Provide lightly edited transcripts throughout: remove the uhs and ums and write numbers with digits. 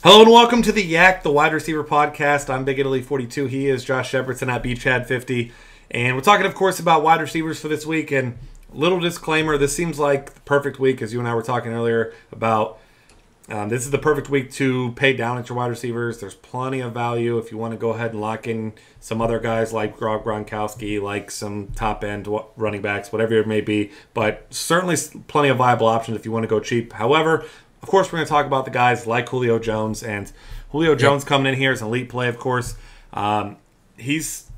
Hello and welcome to the Yak, the wide receiver podcast. I'm Big Italy 42. He is Josh Shepardson at Beachhead 50. And we're talking, of course, about wide receivers for this week. And little disclaimer, this seems like the perfect week, as you and I were talking earlier about. This is the perfect week to pay down at your wide receivers. There's plenty of value if you want to go ahead and lock in some other guys like Gronkowski, like some top-end running backs, whatever it may be. But certainly plenty of viable options if you want to go cheap. However, of course, we're going to talk about the guys like Julio Jones. And Julio Jones coming in here is an elite play, of course. He's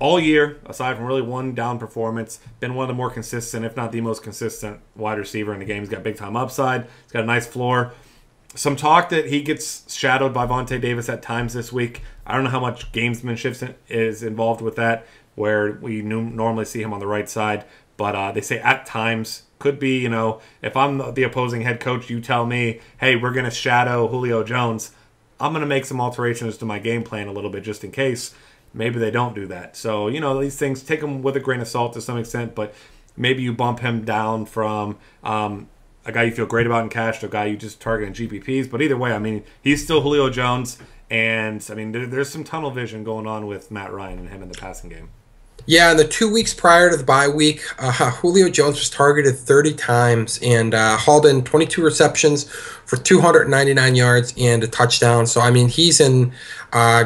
all year, aside from really one down performance, been one of the more consistent, if not the most consistent wide receiver in the game. He's got big-time upside. He's got a nice floor. Some talk that he gets shadowed by Vontae Davis at times this week. I don't know how much gamesmanship is involved with that, where we normally see him on the right side. But they say at times. Could be, if I'm the opposing head coach, you tell me, hey, we're going to shadow Julio Jones. I'm going to make some alterations to my game plan a little bit just in case. Maybe they don't do that. So, these things, take them with a grain of salt to some extent, but maybe you bump him down from a guy you feel great about in cash to a guy you just target in GPPs. But either way, he's still Julio Jones. And, there's some tunnel vision going on with Matt Ryan and him in the passing game. Yeah, in the 2 weeks prior to the bye week, Julio Jones was targeted 30 times and hauled in 22 receptions for 299 yards and a touchdown. So, he's in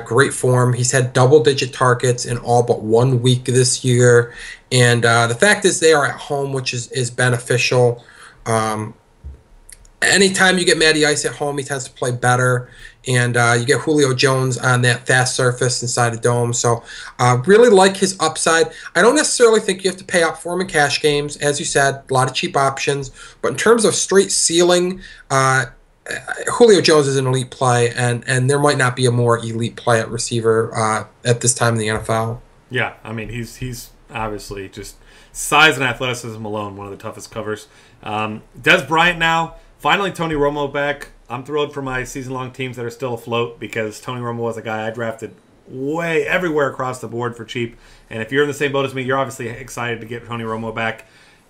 great form. He's had double-digit targets in all but 1 week this year. And the fact is they are at home, which is beneficial. Anytime you get Matty Ice at home, he tends to play better. And you get Julio Jones on that fast surface inside the dome. So really like his upside. I don't necessarily think you have to pay up for him in cash games. As you said, a lot of cheap options. But in terms of straight ceiling, Julio Jones is an elite play. And there might not be a more elite play at receiver at this time in the NFL. Yeah, he's obviously just size and athleticism alone, one of the toughest covers. Dez Bryant now. Finally, Tony Romo back. I'm thrilled for my season-long teams that are still afloat because Tony Romo was a guy I drafted way everywhere across the board for cheap. And if you're in the same boat as me, you're obviously excited to get Tony Romo back.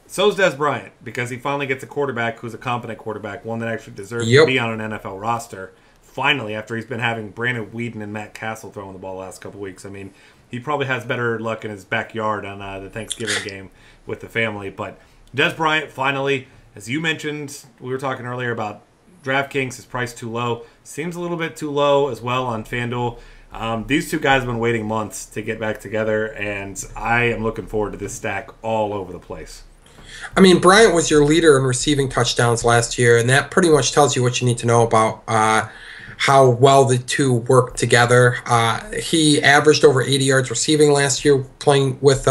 So's Dez Bryant because he finally gets a quarterback who's a competent quarterback, one that actually deserves to be on an NFL roster. Finally, after he's been having Brandon Weeden and Matt Castle throwing the ball the last couple weeks. He probably has better luck in his backyard on the Thanksgiving game with the family. But Dez Bryant finally, as you mentioned, we were talking earlier about DraftKings, is priced too low. Seems a little bit too low as well on FanDuel. These two guys have been waiting months to get back together, and I am looking forward to this stack all over the place. Bryant was your leader in receiving touchdowns last year, and that pretty much tells you what you need to know about how well the two work together. He averaged over 80 yards receiving last year playing with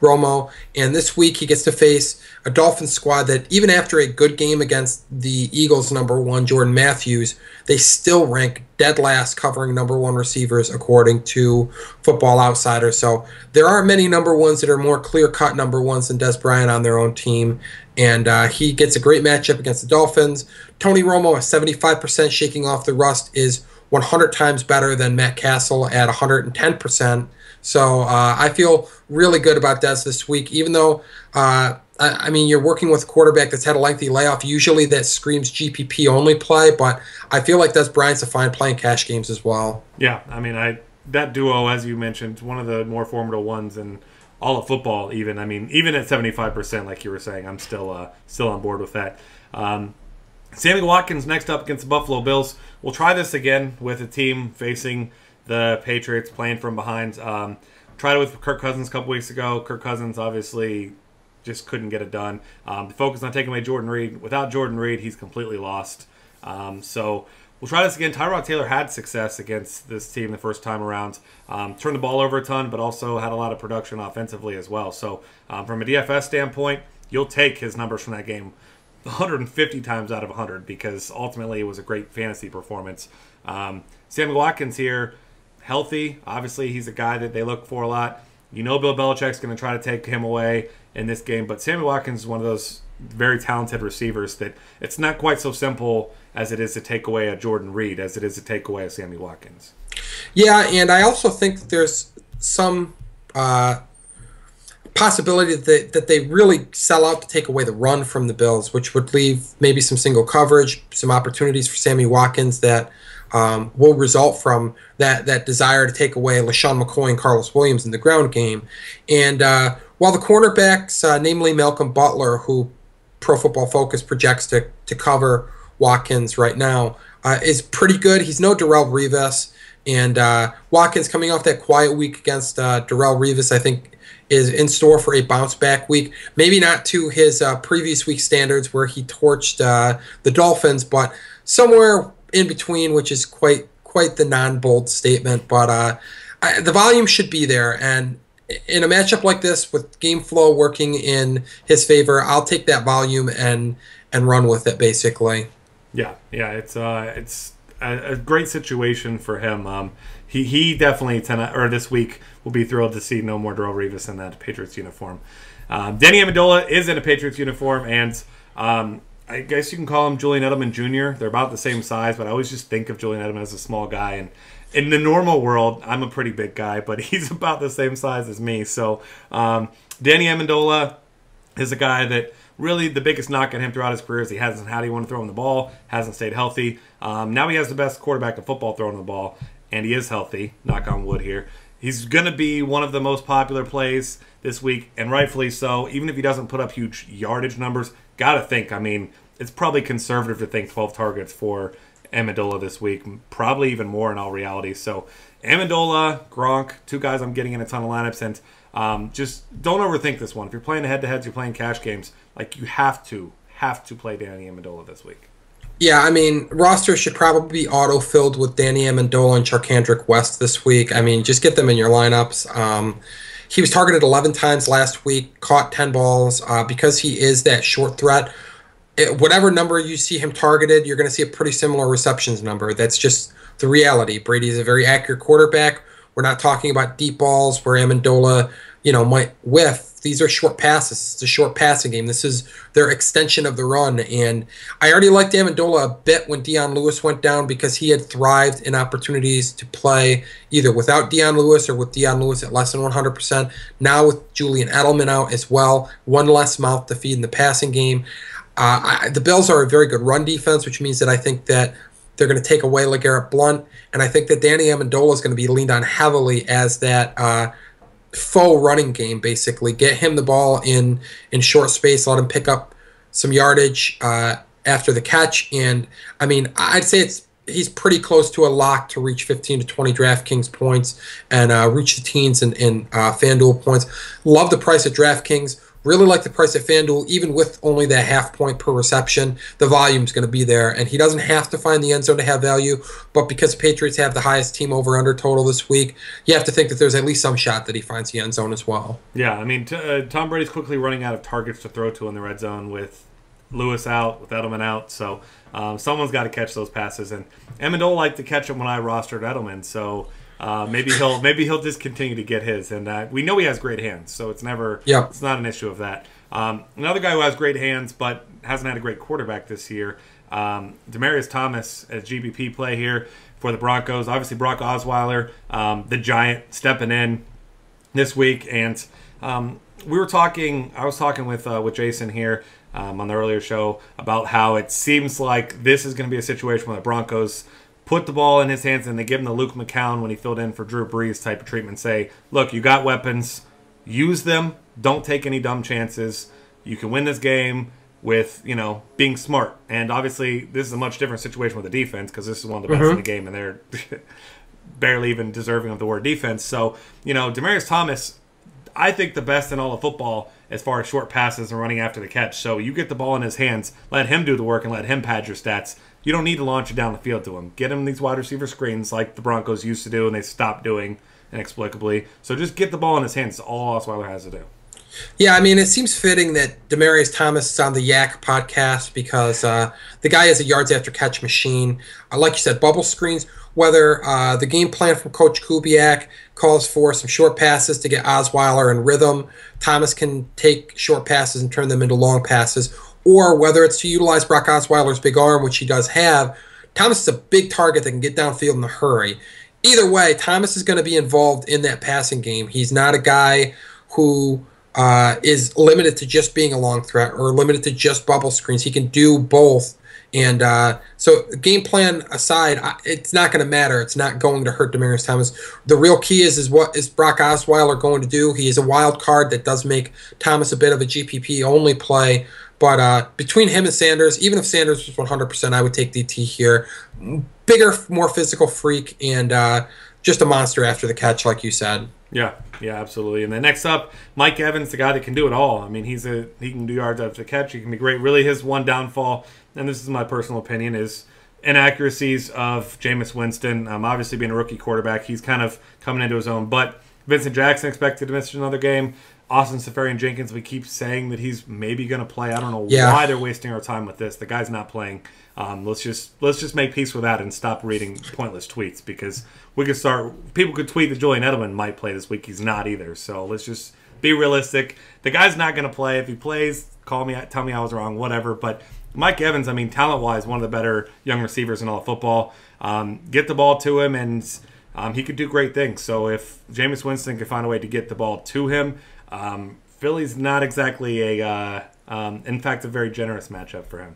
Romo, and this week he gets to face a Dolphins squad that even after a good game against the Eagles' #1, Jordan Matthews, they still rank dead last covering #1 receivers according to Football Outsider. So there aren't many #1s that are more clear-cut #1s than Dez Bryant on their own team. And he gets a great matchup against the Dolphins. Tony Romo at 75% shaking off the rust is 100 times better than Matt Castle at 110%. So I feel really good about Dez this week, even though, you're working with a quarterback that's had a lengthy layoff. Usually that screams GPP only play, but I feel like Dez Bryant's a fine play in cash games as well. Yeah, that duo, as you mentioned, one of the more formidable ones in all of football, even. Even at 75%, like you were saying, I'm still on board with that. Sammy Watkins next up against the Buffalo Bills. We'll try this again with a team facing the Patriots, playing from behind. Tried it with Kirk Cousins a couple weeks ago. Kirk Cousins obviously just couldn't get it done. Focused on taking away Jordan Reed. Without Jordan Reed, he's completely lost. So we'll try this again. Tyrod Taylor had success against this team the first time around. Turned the ball over a ton, but also had a lot of production offensively as well. So from a DFS standpoint, you'll take his numbers from that game 150 times out of 100 because ultimately it was a great fantasy performance. Sammy Watkins here, healthy. Obviously, he's a guy that they look for a lot. Bill Belichick's going to try to take him away in this game, but Sammy Watkins is one of those very talented receivers that it's not quite so simple as it is to take away a Jordan Reed as it is to take away a Sammy Watkins. Yeah, and I also think there's some possibility that they really sell out to take away the run from the Bills, which would leave maybe some single coverage, some opportunities for Sammy Watkins that will result from that desire to take away LaShawn McCoy and Carlos Williams in the ground game. And while the cornerbacks, namely Malcolm Butler, who Pro Football Focus projects to cover Watkins right now, is pretty good. He's no Darrelle Revis. And Watkins, coming off that quiet week against Darrelle Revis, I think is in store for a bounce-back week. Maybe not to his previous week standards where he torched the Dolphins, but somewhere in between, which is quite the non-bold statement. But the volume should be there, and in a matchup like this with game flow working in his favor, I'll take that volume and run with it, basically. Yeah, it's a great situation for him. He definitely this week will be thrilled to see no more Darrelle Revis in that Patriots uniform. Danny Amendola is in a Patriots uniform, and I guess you can call him Julian Edelman Jr. They're about the same size, but I always just think of Julian Edelman as a small guy. And in the normal world, I'm a pretty big guy, but he's about the same size as me. So Danny Amendola is a guy that really the biggest knock on him throughout his career is he hasn't had anyone to throw him the ball, hasn't stayed healthy. Now he has the best quarterback in football throwing the ball, and he is healthy, knock on wood here. He's going to be one of the most popular plays this week, and rightfully so. Even if he doesn't put up huge yardage numbers, got to think, I mean, it's probably conservative to think 12 targets for Amendola this week, probably even more in all reality. So Amendola, Gronk, two guys I'm getting in a ton of lineups, and just don't overthink this one. If you're playing head-to-heads, you're playing cash games, like you have to play Danny Amendola this week. Yeah, I mean, roster should probably be auto-filled with Danny Amendola and Charkandrick West this week. I mean, just get them in your lineups. He was targeted 11 times last week, caught 10 balls. Because he is that short threat, whatever number you see him targeted, you're going to see a pretty similar receptions number. That's just the reality. Brady is a very accurate quarterback. We're not talking about deep balls where Amendola, might whiff. These are short passes. It's a short passing game. This is their extension of the run. And I already liked Amendola a bit when Dion Lewis went down because he had thrived in opportunities to play either without Dion Lewis or with Dion Lewis at less than 100%. Now with Julian Edelman out as well, one less mouth to feed in the passing game. The Bills are a very good run defense, which means that I think that they're going to take away LeGarrette Blount. And I think that Danny Amendola is going to be leaned on heavily as that faux running game, basically. Get him the ball in short space, let him pick up some yardage after the catch. And, I mean, I'd say he's pretty close to a lock to reach 15 to 20 DraftKings points and reach the teens in FanDuel points. Love the price at DraftKings. Really like the price at FanDuel, even with only that half point per reception. The volume's going to be there, and he doesn't have to find the end zone to have value, but because the Patriots have the highest team over-under total this week, you have to think that there's at least some shot that he finds the end zone as well. Yeah, I mean, Tom Brady's quickly running out of targets to throw to in the red zone with Lewis out, with Edelman out, so someone's got to catch those passes, and Amendola liked to catch them when I rostered Edelman, so maybe he'll just continue to get his, and we know he has great hands, so it's not an issue of that. Another guy who has great hands but hasn't had a great quarterback this year, Demaryius Thomas as GBP play here for the Broncos. Obviously Brock Osweiler, the Giant, stepping in this week, and I was talking with Jason here on the earlier show about how it seems like this is going to be a situation where the Broncos put the ball in his hands and they give him the Luke McCown when he filled in for Drew Brees type of treatment. Say, look, you got weapons. Use them. Don't take any dumb chances. You can win this game with, being smart. And obviously, this is a much different situation with the defense because this is one of the best in the game, and they're barely even deserving of the word defense. So, Demaryius Thomas, I think the best in all of football as far as short passes and running after the catch. So you get the ball in his hands, let him do the work, and let him pad your stats. You don't need to launch it down the field to him. Get him these wide receiver screens like the Broncos used to do and they stopped doing inexplicably. So just get the ball in his hands. It's all Osweiler has to do. Yeah, I mean, it seems fitting that Demaryius Thomas is on the Yak podcast because the guy is a yards after catch machine. Like you said, bubble screens, whether the game plan from Coach Kubiak calls for some short passes to get Osweiler in rhythm, Thomas can take short passes and turn them into long passes, or whether it's to utilize Brock Osweiler's big arm, which he does have. Thomas is a big target that can get downfield in a hurry. Either way, Thomas is going to be involved in that passing game. He's not a guy who is limited to just being a long threat or limited to just bubble screens. He can do both And so game plan aside, it's not going to matter. It's not going to hurt Demaryius Thomas. The real key is what is Brock Osweiler going to do? He is a wild card that does make Thomas a bit of a GPP only play. But between him and Sanders, even if Sanders was 100%, I would take DT here. Bigger, more physical freak, and just a monster after the catch, like you said. Yeah, absolutely. And then next up, Mike Evans, the guy that can do it all. I mean, he can do yards after the catch. He can be great. Really, his one downfall, and this is my personal opinion, is inaccuracies of Jameis Winston. Obviously, being a rookie quarterback, he's kind of coming into his own. But Vincent Jackson expected to miss another game. Austin Seferian-Jenkins, we keep saying that he's maybe going to play. I don't know why they're wasting our time with this. The guy's not playing. Let's just make peace with that and stop reading pointless tweets, because people could tweet that Julian Edelman might play this week. He's not either. So let's just be realistic. The guy's not going to play. If he plays, call me, tell me I was wrong, whatever. But Mike Evans, I mean, talent-wise, one of the better young receivers in all of football. Get the ball to him, and he could do great things. So if Jameis Winston can find a way to get the ball to him, Philly's not exactly in fact, a very generous matchup for him.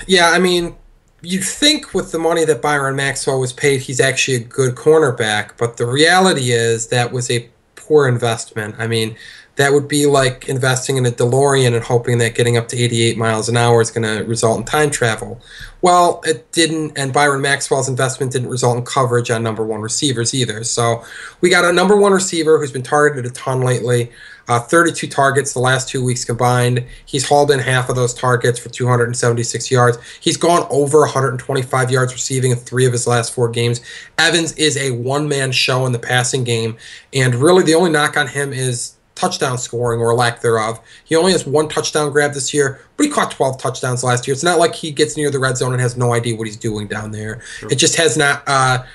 Yeah, I mean, you'd think with the money that Byron Maxwell was paid, he's actually a good cornerback, but the reality is that was a poor investment. I mean, that would be like investing in a DeLorean and hoping that getting up to 88 miles an hour is going to result in time travel. Well, it didn't, and Byron Maxwell's investment didn't result in coverage on number one receivers either. So we got a number one receiver who's been targeted a ton lately. 32 targets the last 2 weeks combined. He's hauled in half of those targets for 276 yards. He's gone over 125 yards receiving in 3 of his last 4 games. Evans is a one-man show in the passing game, and really the only knock on him is touchdown scoring or lack thereof. He only has 1 touchdown grab this year, but he caught 12 touchdowns last year. It's not like he gets near the red zone and has no idea what he's doing down there. Sure. It just has not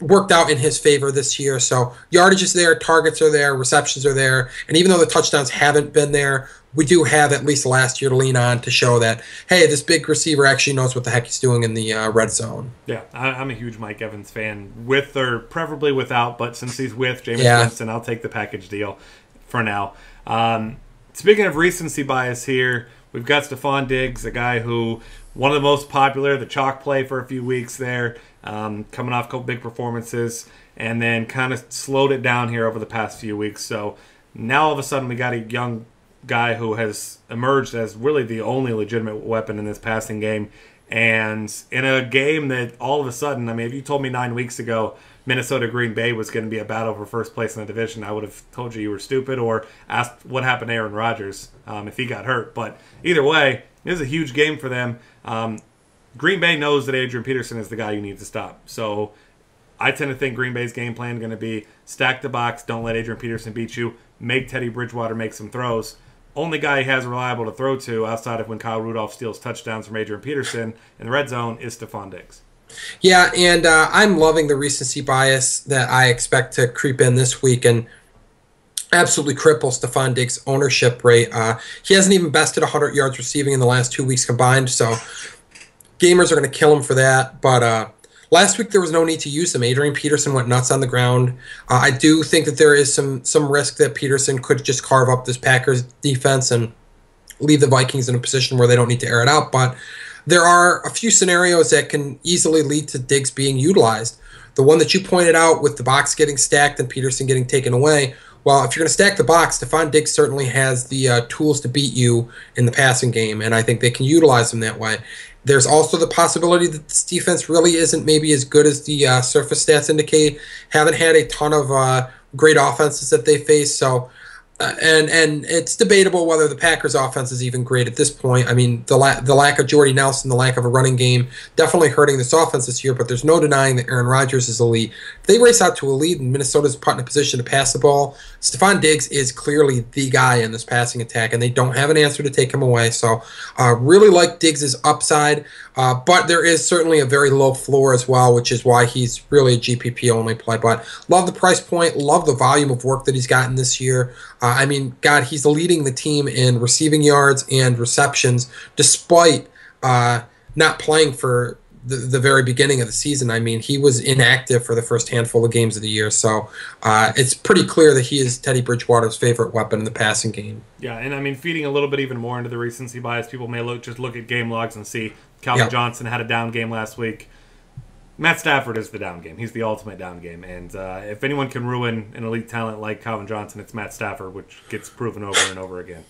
worked out in his favor this year. So yardage is there, targets are there, receptions are there, and even though the touchdowns haven't been there, we do have at least last year to lean on to show that, hey, this big receiver actually knows what the heck he's doing in the red zone. Yeah, I'm a huge Mike Evans fan, with or preferably without, but since he's with Jameis Winston, I'll take the package deal for now. Speaking of recency bias here, we've got Stephon Diggs, a guy who, one of the most popular, the chalk play for a few weeks there, coming off a couple big performances, and then kind of slowed it down here over the past few weeks. So now all of a sudden we got a young guy who has emerged as really the only legitimate weapon in this passing game. And in a game that all of a sudden, I mean, if you told me 9 weeks ago Minnesota Green Bay was going to be a battle for first place in the division, I would have told you were stupid or asked what happened to Aaron Rodgers if he got hurt. But either way, it is a huge game for them. Green Bay knows that Adrian Peterson is the guy you need to stop. So I tend to think Green Bay's game plan is going to be stack the box, don't let Adrian Peterson beat you, make Teddy Bridgewater make some throws. Only guy he has reliable to throw to outside of when Kyle Rudolph steals touchdowns from Adrian Peterson in the red zone is Stephon Diggs. Yeah, and I'm loving the recency bias that I expect to creep in this week and absolutely cripple Stephon Diggs' ownership rate. He hasn't even bested 100 yards receiving in the last 2 weeks combined, so gamers are going to kill him for that. But last week there was no need to use him. Adrian Peterson went nuts on the ground. I do think that there is some risk that Peterson could just carve up this Packers defense and leave the Vikings in a position where they don't need to air it out. But there are a few scenarios that can easily lead to Diggs being utilized. The one that you pointed out with the box getting stacked and Peterson getting taken away, well, if you're going to stack the box, Stephon Diggs certainly has the tools to beat you in the passing game, and I think they can utilize him that way. There's also the possibility that this defense really isn't maybe as good as the surface stats indicate. Haven't had a ton of great offenses that they face, so and it's debatable whether the Packers' offense is even great at this point. I mean, the lack of Jordy Nelson, the lack of a running game, definitely hurting this offense this year, but there's no denying that Aaron Rodgers is elite. If they race out to a lead and Minnesota's put in a position to pass the ball, Stephon Diggs is clearly the guy in this passing attack, and they don't have an answer to take him away. So really like Diggs' upside, but there is certainly a very low floor as well, which is why he's really a GPP-only play. But love the price point, love the volume of work that he's gotten this year. I mean, God, he's leading the team in receiving yards and receptions despite not playing for the very beginning of the season. I mean, he was inactive for the first handful of games of the year. So it's pretty clear that he is Teddy Bridgewater's favorite weapon in the passing game. Yeah, and I mean, feeding a little bit even more into the recency bias, people may just look at game logs and see Calvin Johnson had a down game last week. Matt Stafford is the down game. He's the ultimate down game. And if anyone can ruin an elite talent like Calvin Johnson, it's Matt Stafford, which gets proven over and over again.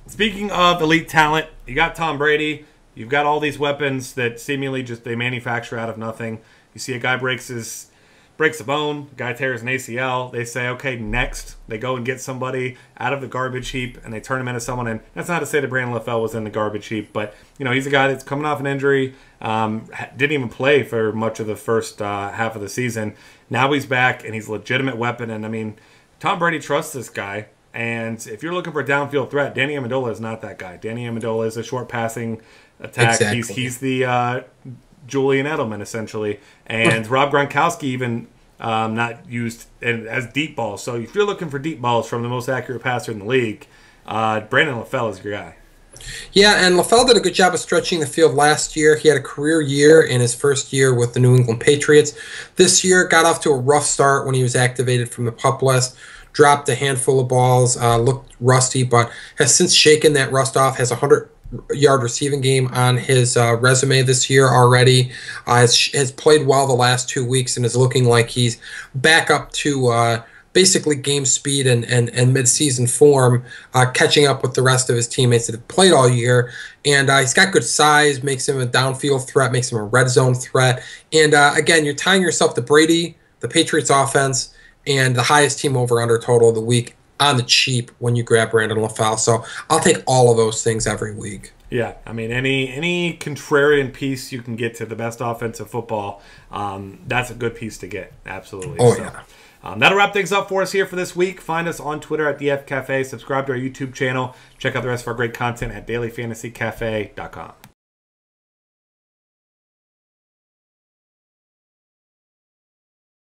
Speaking of elite talent, you got Tom Brady. You've got all these weapons that seemingly just they manufacture out of nothing. You see a guy breaks a bone, a guy tears an ACL. They say, okay, next. They go and get somebody out of the garbage heap, and they turn him into someone. And that's not to say that Brandon LaFell was in the garbage heap, but he's a guy that's coming off an injury, didn't even play for much of the first half of the season. Now he's back, and he's a legitimate weapon. And, I mean, Tom Brady trusts this guy. And if you're looking for a downfield threat, Danny Amendola is not that guy. Danny Amendola is a short passing attack. Exactly. He's the Julian Edelman, essentially. And Rob Gronkowski even not used as deep balls. So if you're looking for deep balls from the most accurate passer in the league, Brandon LaFell is your guy. Yeah, and LaFell did a good job of stretching the field last year. He had a career year in his first year with the New England Patriots. This year got off to a rough start when he was activated from the PUP list. Dropped a handful of balls, looked rusty, but has since shaken that rust off, has a 100-yard receiving game on his resume this year already, has played well the last 2 weeks, and is looking like he's back up to basically game speed and mid-season form, catching up with the rest of his teammates that have played all year. And he's got good size, makes him a downfield threat, makes him a red zone threat. And again, you're tying yourself to Brady, the Patriots offense, and the highest team over-under total of the week on the cheap when you grab Brandon LaFell. So I'll take all of those things every week. Yeah, I mean, any contrarian piece you can get to the best offensive football, that's a good piece to get. Absolutely. Oh, yeah. That'll wrap things up for us here for this week. Find us on Twitter at DF Cafe. Subscribe to our YouTube channel. Check out the rest of our great content at dailyfantasycafe.com.